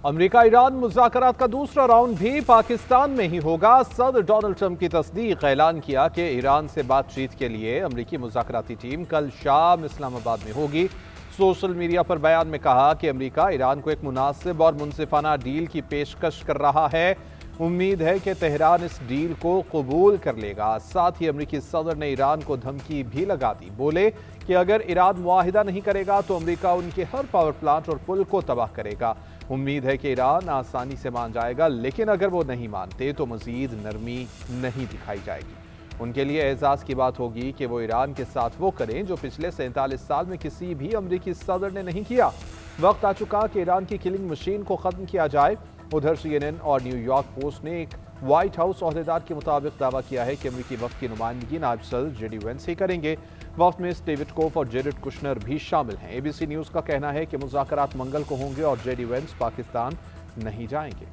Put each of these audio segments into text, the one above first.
امریکہ ایران مذاکرات کا دوسرا راؤنڈ بھی پاکستان میں ہی ہوگا۔ صدر ڈونلڈ ٹرمپ کی تصدیق، اعلان کیا کہ ایران سے بات چیت کے لیے امریکی مذاکراتی ٹیم کل شام اسلام آباد میں ہوگی۔ سوشل میڈیا پر بیان میں کہا کہ امریکہ ایران کو ایک مناسب اور منصفانہ ڈیل کی پیشکش کر رہا ہے۔ امید ہے کہ تہران اس ڈیل کو قبول کر لے گا۔ ساتھ ہی امریکی صدر نے ایران کو دھمکی بھی لگا دی، بولے کہ اگر ایران معاہدہ نہیں کرے گا تو امریکہ ان کے ہر پاور پلانٹ اور پل کو تباہ کرے گا۔ امید ہے کہ ایران آسانی سے مان جائے گا، لیکن اگر وہ نہیں مانتے تو مزید نرمی نہیں دکھائی جائے گی۔ ان کے لیے اعزاز کی بات ہوگی کہ وہ ایران کے ساتھ وہ کریں جو پچھلے 47 سال میں کسی بھی امریکی صدر نے نہیں کیا۔ وقت آ چکا کہ ایران کی کلنگ مشین کو ختم کیا جائے۔ ادھر CNN اور نیو یارک پوسٹ نے ایک وائٹ ہاؤس عہدیدار کے مطابق دعویٰ کیا ہے کہ امریکی وفد کی نمائندگی نائب صدر JD وینس ہی کریں گے۔ وفد میں ڈیوڈ کوف اور جیرڈ کشنر بھی شامل ہیں۔ ABC نیوز کا کہنا ہے کہ مذاکرات منگل کو ہوں گے اور JD وینس پاکستان نہیں جائیں گے۔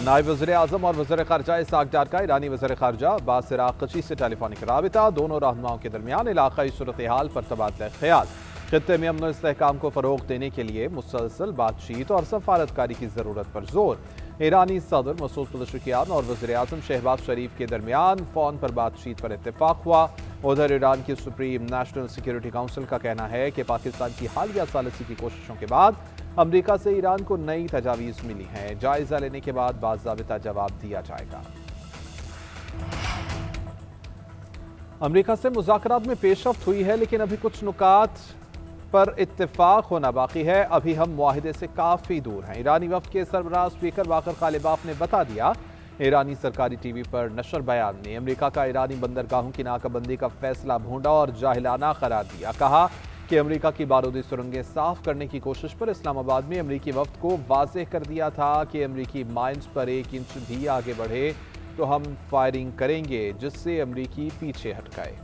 نائب وزیر اعظم اور وزیر خارجہ اسحاق ڈار کا ایرانی وزیر خارجہ عباس عراقچی سے ٹیلی فونک رابطہ، دونوں رہنماؤں کے درمیان علاقائی صورتحال پر تبادلہ خیال۔ خطے میں امن و استحکام کو فروغ دینے کے لیے مسلسل بات چیت اور سفارتکاری کی ضرورت پر زور۔ ایرانی صدر مسعود پزشکیان اور وزیر اعظم شہباز شریف کے درمیان فون پر بات چیت پر اتفاق ہوا۔ ادھر ایران کی سپریم نیشنل سیکیورٹی کونسل کا کہنا ہے کہ پاکستان کی حالیہ ثالثی کی کوششوں کے بعد امریکہ سے ایران کو نئی تجاویز ملی ہیں۔ جائزہ لینے کے بعد باضابطہ جواب دیا جائے گا۔ امریکہ سے مذاکرات میں پیش رفت ہوئی ہے، لیکن ابھی کچھ نکات پر اتفاق ہونا باقی ہے۔ ابھی ہم معاہدے سے کافی دور ہیں۔ ایرانی وفد کے سربراہ اسپیکر باقر غالباف نے بتا دیا۔ ایرانی سرکاری ٹی وی پر نشر بیان نے امریکہ کا ایرانی بندرگاہوں کی ناکہ بندی کا فیصلہ بھونڈا اور جاہلانہ قرار دیا۔ کہا کہ امریکہ کی بارودی سرنگیں صاف کرنے کی کوشش پر اسلام آباد میں امریکی وفد کو واضح کر دیا تھا کہ امریکی مائنز پر 1 انچ بھی آگے بڑھے تو ہم فائرنگ کریں گے، جس سے امریکی پیچھے ہٹ گئے۔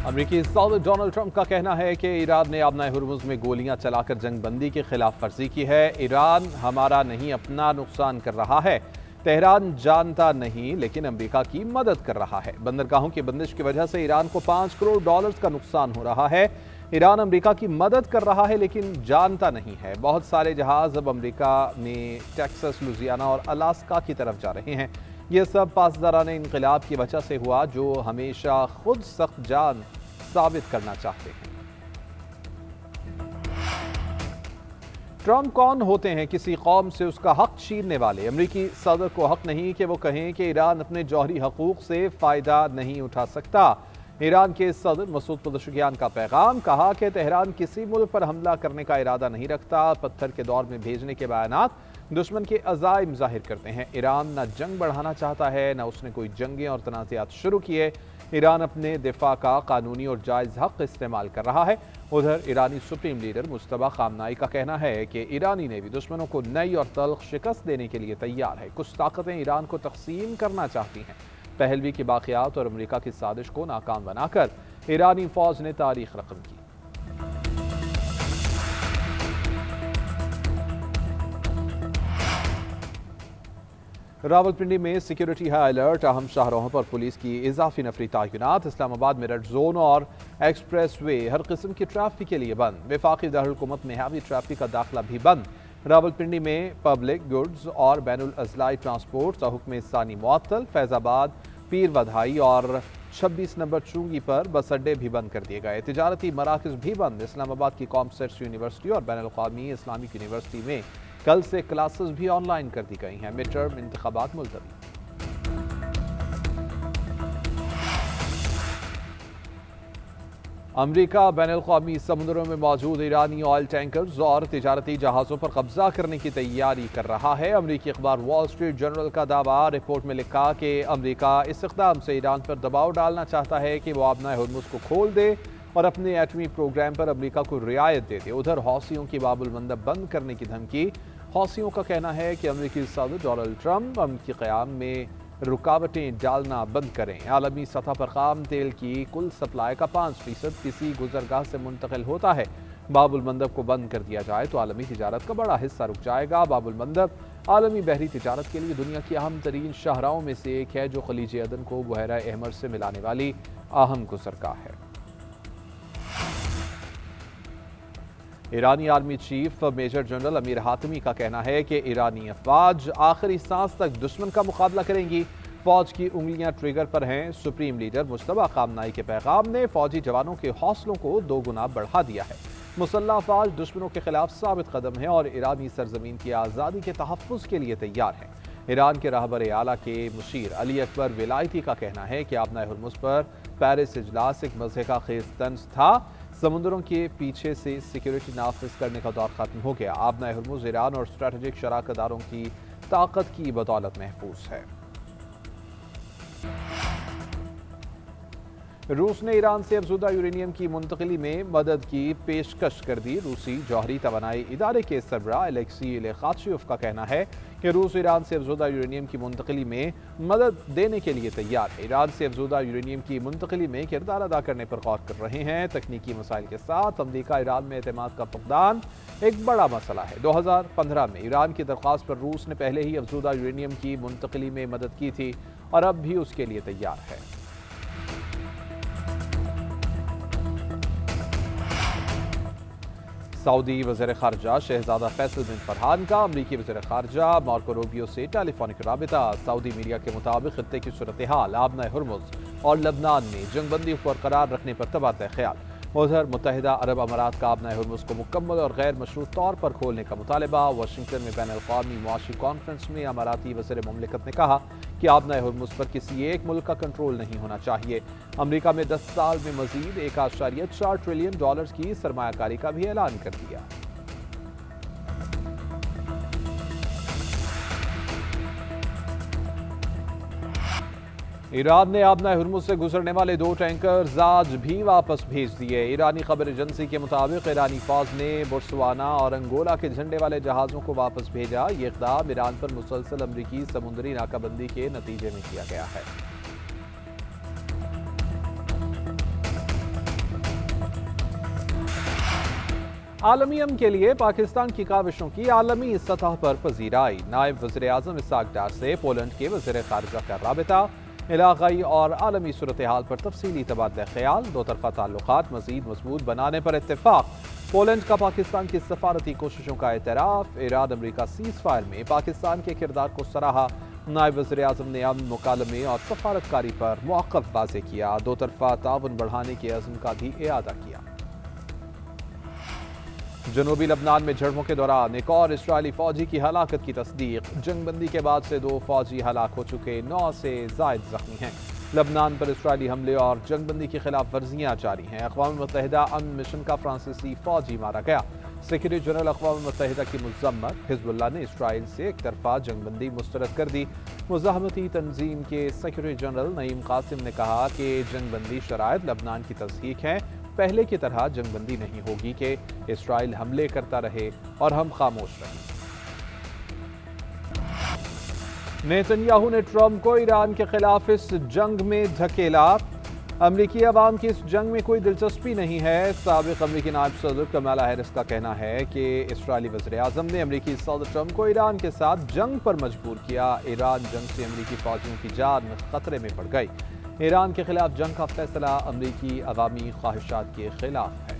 امریکی صدر ڈونلڈ ٹرمپ کا کہنا ہے کہ ایران نے آبنائے ہرمز میں گولیاں چلا کر جنگ بندی کی خلاف ورزی کی ہے۔ ایران ہمارا نہیں اپنا نقصان کر رہا ہے۔ تہران جانتا نہیں لیکن امریکہ کی مدد کر رہا ہے۔ بندرگاہوں کی بندش کی وجہ سے ایران کو $5 کروڑ کا نقصان ہو رہا ہے۔ ایران امریکہ کی مدد کر رہا ہے لیکن جانتا نہیں ہے۔ بہت سارے جہاز اب امریکہ میں ٹیکساس، لوزیانہ اور الاسکا کی طرف جا رہے ہیں۔ یہ سب پاسدارانہ انقلاب کی وجہ سے ہوا، جو ہمیشہ خود سخت جان ثابت کرنا چاہتے ہیں۔ ٹرمپ کون ہوتے ہیں کسی قوم سے اس کا حق چھیننے والے؟ امریکی صدر کو حق نہیں کہ وہ کہیں کہ ایران اپنے جوہری حقوق سے فائدہ نہیں اٹھا سکتا۔ ایران کے صدر مسعود پزشکیان کا پیغام، کہا کہ تہران کسی ملک پر حملہ کرنے کا ارادہ نہیں رکھتا۔ پتھر کے دور میں بھیجنے کے بیانات دشمن کے عزائم ظاہر کرتے ہیں۔ ایران نہ جنگ بڑھانا چاہتا ہے، نہ اس نے کوئی جنگیں اور تنازعات شروع کیے۔ ایران اپنے دفاع کا قانونی اور جائز حق استعمال کر رہا ہے۔ ادھر ایرانی سپریم لیڈر مجتبیٰ خامنائی کا کہنا ہے کہ ایرانی نیوی دشمنوں کو نئی اور تلخ شکست دینے کے لیے تیار ہے۔ کچھ طاقتیں ایران کو تقسیم کرنا چاہتی ہیں۔ پہلوی کی باقیات اور امریکہ کی سازش کو ناکام بنا کر ایرانی فوج نے تاریخ رقم کی۔ راولپنڈی میں سیکیورٹی ہائی الرٹ، اہم شاہراہوں پر پولیس کی اضافی نفری تعینات۔ اسلام آباد میں ریڈ زون اور ایکسپریس وے ہر قسم کی ٹریفک کے لیے بند۔ وفاقی دارالحکومت میں ہیوی ٹریفک کا داخلہ بھی بند۔ راولپنڈی میں پبلک گڈز اور بین الاضلاعی ٹرانسپورٹ حکم ثانی معطل۔ فیض آباد، پیر ودھائی اور 26 نمبر چونگی پر بس اڈے بھی بند کر دیے گئے۔ تجارتی مراکز بھی بند۔ اسلام آباد کی کامسٹس یونیورسٹی اور بین الاقوامی اسلامک یونیورسٹی میں کل سے کلاسز بھی آن لائن کر دی گئی ہیں۔ مڈ ٹرم انتخابات ملتوی۔ امریکہ بین الاقوامی سمندروں میں موجود ایرانی آئل ٹینکرز اور تجارتی جہازوں پر قبضہ کرنے کی تیاری کر رہا ہے۔ امریکی اخبار وال اسٹریٹ جرنل کا دعویٰ، رپورٹ میں لکھا کہ امریکہ اس اقدام سے ایران پر دباؤ ڈالنا چاہتا ہے کہ وہ آبنائے ہرمز کو کھول دے اور اپنے ایٹمی پروگرام پر امریکہ کو رعایت دے دے۔ ادھر حوثیوں کی باب المندب بند کرنے کی دھمکی۔ حوثیوں کا کہنا ہے کہ امریکی صدر ڈونلڈ ٹرمپ امن کے قیام میں رکاوٹیں ڈالنا بند کریں۔ عالمی سطح پر خام تیل کی کل سپلائی کا 5% کسی گزرگاہ سے منتقل ہوتا ہے۔ باب المندب کو بند کر دیا جائے تو عالمی تجارت کا بڑا حصہ رک جائے گا۔ باب المندب عالمی بحری تجارت کے لیے دنیا کی اہم ترین شاہراہوں میں سے ایک ہے، جو خلیج عدن کو بحیرہ احمر سے ملانے والی اہم گزرگاہ ہے۔ ایرانی آرمی چیف میجر جنرل امیر حاتمی کا کہنا ہے کہ ایرانی افواج آخری سانس تک دشمن کا مقابلہ کریں گی۔ فوج کی انگلیاں ٹریگر پر ہیں۔ سپریم لیڈر مجتبیٰ خامنہئی کے پیغام نے فوجی جوانوں کے حوصلوں کو 2 گنا بڑھا دیا ہے۔ مسلح افواج دشمنوں کے خلاف ثابت قدم ہیں اور ایرانی سرزمین کی آزادی کے تحفظ کے لیے تیار ہیں۔ ایران کے رہبر اعلیٰ کے مشیر علی اکبر ولایتی کا کہنا ہے کہ آبنۂ ہرمز پر پیرس اجلاس ایک مزے کا خیز طنز تھا۔ سمندروں کے پیچھے سے سیکیورٹی نافذ کرنے کا دور ختم ہو گیا۔ آبنۂ ہرمز ایران اور اسٹریٹجک شراکت داروں کی طاقت کی بدولت محفوظ ہے۔ روس نے ایران سے افزودہ یورینیم کی منتقلی میں مدد کی پیشکش کر دی۔ روسی جوہری توانائی ادارے کے سربراہ الیکسی لیخاتشیوف کا کہنا ہے کہ روس ایران سے افزودہ یورینیم کی منتقلی میں مدد دینے کے لیے تیار ہے۔ ایران سے افزودہ یورینیم کی منتقلی میں کردار ادا کرنے پر غور کر رہے ہیں۔ تکنیکی مسائل کے ساتھ امریکہ ایران میں اعتماد کا فقدان ایک بڑا مسئلہ ہے۔ 2015 میں ایران کی درخواست پر روس نے پہلے ہی افزودہ یورینیم کی منتقلی میں مدد کی تھی اور اب بھی اس کے لیے تیار ہے۔ سعودی وزیر خارجہ شہزادہ فیصل بن فرحان کا امریکی وزیر خارجہ مارکو روبیو سے ٹیلی فونک رابطہ۔ سعودی میڈیا کے مطابق خطے کی صورتحال، آبنۂ ہرمز اور لبنان میں جنگ بندی کو برقرار رکھنے پر تبادلہ خیال۔ ادھر متحدہ عرب امارات کا آبنۂ ہرمز کو مکمل اور غیر مشروط طور پر کھولنے کا مطالبہ۔ واشنگٹن میں بین الاقوامی معاشی کانفرنس میں اماراتی وزیر مملکت نے کہا کہ آبنۂ ہرمز پر کسی ایک ملک کا کنٹرول نہیں ہونا چاہیے۔ امریکہ میں 10 سال میں مزید $1.4 ٹریلین کی سرمایہ کاری کا بھی اعلان کر دیا۔ ایران نے آبنۂ ہرمز سے گزرنے والے 2 ٹینکرز آج بھی واپس بھیج دیے۔ ایرانی خبر ایجنسی کے مطابق ایرانی فوج نے بوٹسوانا اور انگولا کے جھنڈے والے جہازوں کو واپس بھیجا۔ یہ اقدام ایران پر مسلسل امریکی سمندری ناکہ بندی کے نتیجے میں کیا گیا ہے۔ عالمی امن کے لیے پاکستان کی کاوشوں کی عالمی سطح پر پذیرائی۔ نائب وزیر اعظم اسحاق ڈار سے پولینڈ کے وزیر خارجہ کا رابطہ۔ علاقائی اور عالمی صورتحال پر تفصیلی تبادلہ خیال۔ 2 طرفہ تعلقات مزید مضبوط بنانے پر اتفاق۔ پولینڈ کا پاکستان کی سفارتی کوششوں کا اعتراف۔ ایران امریکہ سیز فائر میں پاکستان کے کردار کو سراہا۔ نائب وزیر اعظم نے امن مکالمے اور سفارتکاری پر موقف واضح کیا۔ 2 طرفہ تعاون بڑھانے کے عزم کا بھی اعادہ کیا۔ جنوبی لبنان میں جھڑپوں کے دوران ایک اور اسرائیلی فوجی کی ہلاکت کی تصدیق۔ جنگ بندی کے بعد سے 2 فوجی ہلاک ہو چکے، 9 سے زائد زخمی ہیں۔ لبنان پر اسرائیلی حملے اور جنگ بندی کی خلاف ورزیاں جاری ہیں۔ اقوام متحدہ امن مشن کا فرانسیسی فوجی مارا گیا۔ سیکرٹری جنرل اقوام متحدہ کی مذمت۔ حزب اللہ نے اسرائیل سے ایک طرفہ جنگ بندی مسترد کر دی۔ مزاحمتی تنظیم کے سیکرٹری جنرل نعیم قاسم نے کہا کہ جنگ بندی شرائط لبنان کی تصحیح ہیں۔ پہلے کی طرح جنگ بندی نہیں ہوگی کہ اسرائیل حملے کرتا رہے اور ہم خاموش رہیں۔ نیتن یاہو نے ٹرمپ کو ایران کے خلاف اس جنگ میں دھکیلا۔ امریکی عوام کی اس جنگ میں کوئی دلچسپی نہیں ہے۔ سابق امریکی نائب صدر کمالا ہیرس کا کہنا ہے کہ اسرائیلی وزیر اعظم نے امریکی صدر ٹرمپ کو ایران کے ساتھ جنگ پر مجبور کیا۔ ایران جنگ سے امریکی فوجیوں کی جان خطرے میں پڑ گئی۔ ایران کے خلاف جنگ کا فیصلہ امریکی عوامی خواہشات کے خلاف ہے۔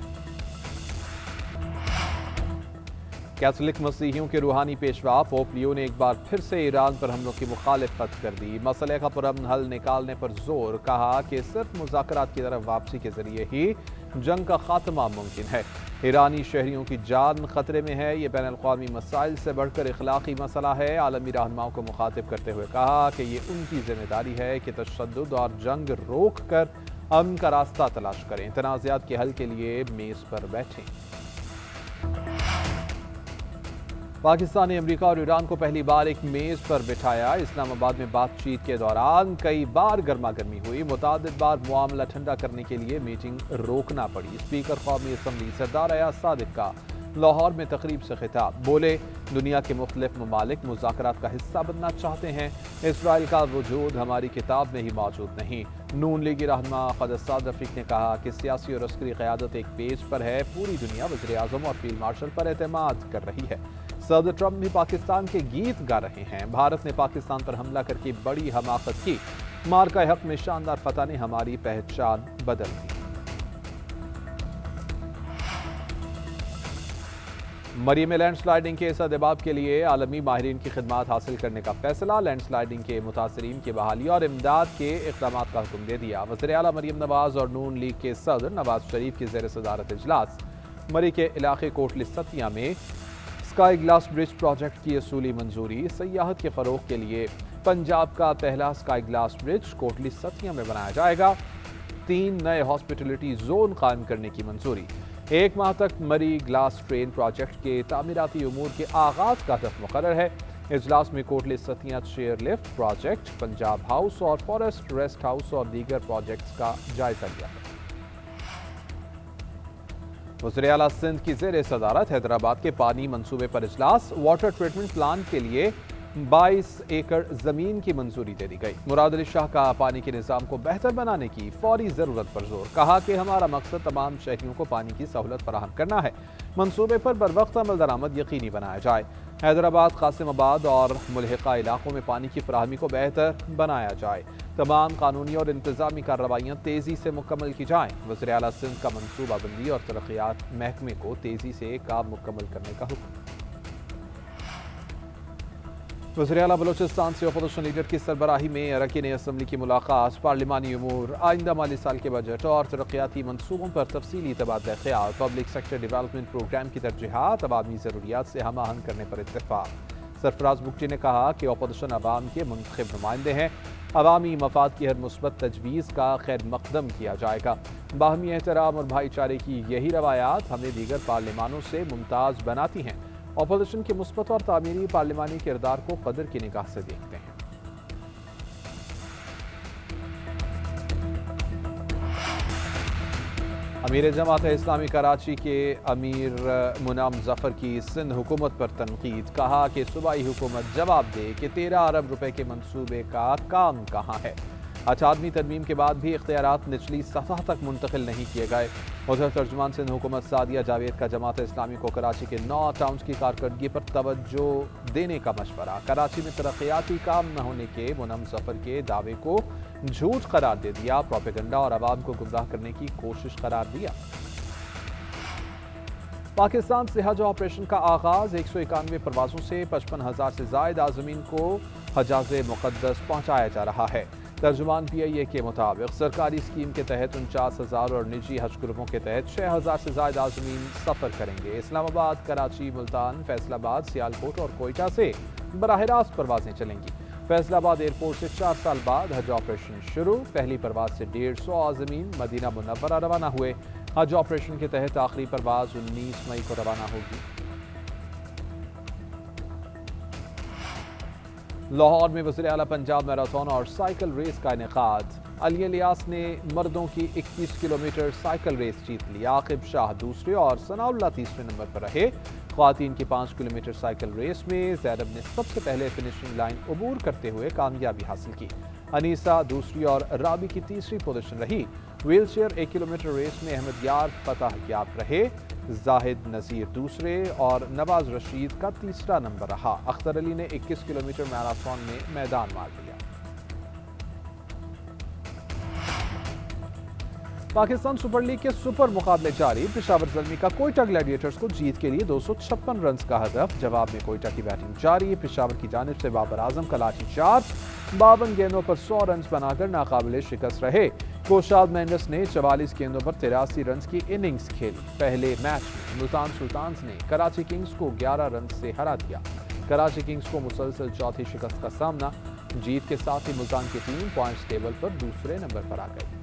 کیتھولک مسیحیوں کے روحانی پیشوا پوپ لیو نے ایک بار پھر سے ایران پر حملوں کی مخالفت کر دی۔ مسئلے کا پرامن حل نکالنے پر زور، کہا کہ صرف مذاکرات کی طرف واپسی کے ذریعے ہی جنگ کا خاتمہ ممکن ہے۔ ایرانی شہریوں کی جان خطرے میں ہے، یہ بین الاقوامی مسائل سے بڑھ کر اخلاقی مسئلہ ہے۔ عالمی رہنماؤں کو مخاطب کرتے ہوئے کہا کہ یہ ان کی ذمہ داری ہے کہ تشدد اور جنگ روک کر امن کا راستہ تلاش کریں، تنازعات کے حل کے لیے میز پر بیٹھیں۔ پاکستان نے امریکہ اور ایران کو پہلی بار ایک میز پر بٹھایا۔ اسلام آباد میں بات چیت کے دوران کئی بار گرما گرمی ہوئی۔ متعدد بار معاملہ ٹھنڈا کرنے کے لیے میٹنگ روکنا پڑی۔ اسپیکر قومی اسمبلی سردار ایاز صادق کا لاہور میں تقریب سے خطاب، بولے دنیا کے مختلف ممالک مذاکرات کا حصہ بننا چاہتے ہیں، اسرائیل کا وجود ہماری کتاب میں ہی موجود نہیں۔ نون لیگی رہنما قادر سعد رفیق نے کہا کہ سیاسی اور عسکری قیادت ایک پیج پر ہے، پوری دنیا وزیر اعظم اور فیلڈ مارشل پر اعتماد کر رہی ہے۔ صدر ٹرمپ بھی پاکستان کے گیت گا رہے ہیں۔ بھارت نے پاکستان پر حملہ کر کے بڑی حماقت کی، مارکہ حق میں شاندار فتح نے ہماری پہچان بدل دی۔ مری میں لینڈ سلائیڈنگ کے سدباب کے لیے عالمی ماہرین کی خدمات حاصل کرنے کا فیصلہ، لینڈ سلائیڈنگ کے متاثرین کی بحالی اور امداد کے اقدامات کا حکم دے دیا۔ وزیر اعلیٰ مریم نواز اور نون لیگ کے صدر نواز شریف کی زیر صدارت اجلاس۔ مری کے علاقے کوٹلی ستیاں میں اسکائی گلاس برج پروجیکٹ کی اصولی منظوری، سیاحت کے فروغ کے لیے پنجاب کا پہلا اسکائی گلاس برج کوٹلی ستیاں میں بنایا جائے گا، 3 نئے ہاسپٹلٹی زون قائم کرنے کی منظوری۔ 1 ماہ تک مری گلاس ٹرین پروجیکٹ کے تعمیراتی امور کے آغاز کا ہدف مقرر ہے۔ اجلاس میں Kotli Sattian chair lift project, Punjab house اور فارسٹ ریسٹ ہاؤس اور دیگر پروجیکٹس کا جائزہ لیا گیا۔ وزیر اعلیٰ سندھ کی زیر صدارت حیدرآباد کے پانی منصوبے پر اجلاس، واٹر ٹریٹمنٹ پلانٹ کے لیے 22 ایکڑ زمین کی منظوری دے دی گئی۔ مراد علی شاہ کا پانی کے نظام کو بہتر بنانے کی فوری ضرورت پر زور، کہا کہ ہمارا مقصد تمام شہریوں کو پانی کی سہولت فراہم کرنا ہے، منصوبے پر بروقت عمل درآمد یقینی بنایا جائے۔ حیدرآباد، قاسم آباد اور ملحقہ علاقوں میں پانی کی فراہمی کو بہتر بنایا جائے، تمام قانونی اور انتظامی کارروائیاں تیزی سے مکمل کی جائیں۔ وزیر اعلیٰ سندھ کا منصوبہ بندی اور ترقیات محکمے کو تیزی سے کام مکمل کرنے کا حکم۔ وزیر اعلیٰ بلوچستان سے اپوزیشن لیڈر کی سربراہی میں اراکین اسمبلی کی ملاقات، پارلیمانی امور، آئندہ مالی سال کے بجٹ اور ترقیاتی منصوبوں پر تفصیلی تبادلہ خیال، پبلک سیکٹر ڈیولپمنٹ پروگرام کی ترجیحات، عوامی ضروریات سے ہم آہنگ کرنے پر اتفاق۔ سرفراز بگٹی نے کہا کہ اپوزیشن عوام کے منتخب نمائندے ہیں، عوامی مفاد کی ہر مثبت تجویز کا خیر مقدم کیا جائے گا۔ باہمی احترام اور بھائی چارے کی یہی روایات ہمیں دیگر پارلیمانوں سے ممتاز بناتی ہیں۔ اپوزیشن کے مثبت اور تعمیری پارلیمانی کردار کو قدر کی نگاہ سے دیکھتے ہیں۔ امیر جماعت اسلامی کراچی کے امیر منعم ظفر کی سندھ حکومت پر تنقید، کہا کہ صوبائی حکومت جواب دے کہ 13 ارب روپے کے منصوبے کا کام کہاں ہے۔ 88ویں ترمیم کے بعد بھی اختیارات نچلی سطح تک منتقل نہیں کیے گئے۔ ادھر ترجمان سندھ حکومت سعدیہ جاوید کا جماعت اسلامی کو کراچی کے 9 ٹاؤنز کی کارکردگی پر توجہ دینے کا مشورہ، کراچی میں ترقیاتی کام نہ ہونے کے منعم ظفر کے دعوے کو جھوٹ قرار دے دیا، پروپیگنڈا اور عوام کو گمراہ کرنے کی کوشش قرار دیا۔ پاکستان سے حج آپریشن کا آغاز، 191 پروازوں سے 55,000 سے زائد عازمین کو حجاز مقدس پہنچایا جا رہا ہے۔ ترجمان پی آئی اے کے مطابق سرکاری اسکیم کے تحت 49,000 اور نجی حج گروپوں کے تحت 6,000 سے زائد عازمین سفر کریں گے۔ اسلام آباد، کراچی، ملتان، فیصل آباد، سیالکوٹ اور کوئٹہ سے براہ راست پروازیں چلیں گی۔ فیصل آباد ایئرپورٹ سے 4 سال بعد حج آپریشن شروع، پہلی پرواز سے 150 عازمین مدینہ منورہ روانہ ہوئے۔ حج آپریشن کے تحت آخری پرواز 19 مئی کو روانہ ہوگی۔ لاہور میں وزیر اعلیٰ پنجاب میراتھن اور سائیکل ریس کا انعقاد، علی الیاس نے مردوں کی 21 کلومیٹر سائیکل ریس جیت لی، عاقب شاہ دوسرے اور ثناء اللہ تیسرے نمبر پر رہے۔ خواتین کی 5 کلومیٹر سائیکل ریس میں زینب نے سب سے پہلے فنشنگ لائن عبور کرتے ہوئے کامیابی حاصل کی، انیسہ دوسری اور رابی کی تیسری پوزیشن رہی۔ ویل چیئر 1 کلومیٹر ریس میں احمد یار فتح یاب رہے، زاہد نذیر دوسرے اور نواز رشید کا تیسرا نمبر رہا۔ اختر علی نے 21 کلومیٹر میراتھن میں میدان مار دیا۔ پاکستان سپر لیگ کے سپر مقابلے جاری، پشاور زلمی کا کوئٹہ گلیڈیٹرز کو جیت کے لیے 256 رنز کا ہدف، جواب میں کوئٹہ کی بیٹنگ جاری، پشاور کی جانب سے بابر اعظم کا لاٹھی چارج، 52 گیندوں پر 100 رنز بنا کر ناقابل شکست رہے۔ کوشاد مینڈس نے 44 گیندوں پر 83 رنز کی اننگز کھیلی۔ پہلے میچ میں ملتان سلطانز نے کراچی کنگز کو 11 رنز سے ہرا دیا، کراچی کنگز کو مسلسل چوتھی شکست کا سامنا، جیت کے ساتھ ہی ملتان کی ٹیم پوائنٹس ٹیبل پر دوسرے نمبر پر آ گئی۔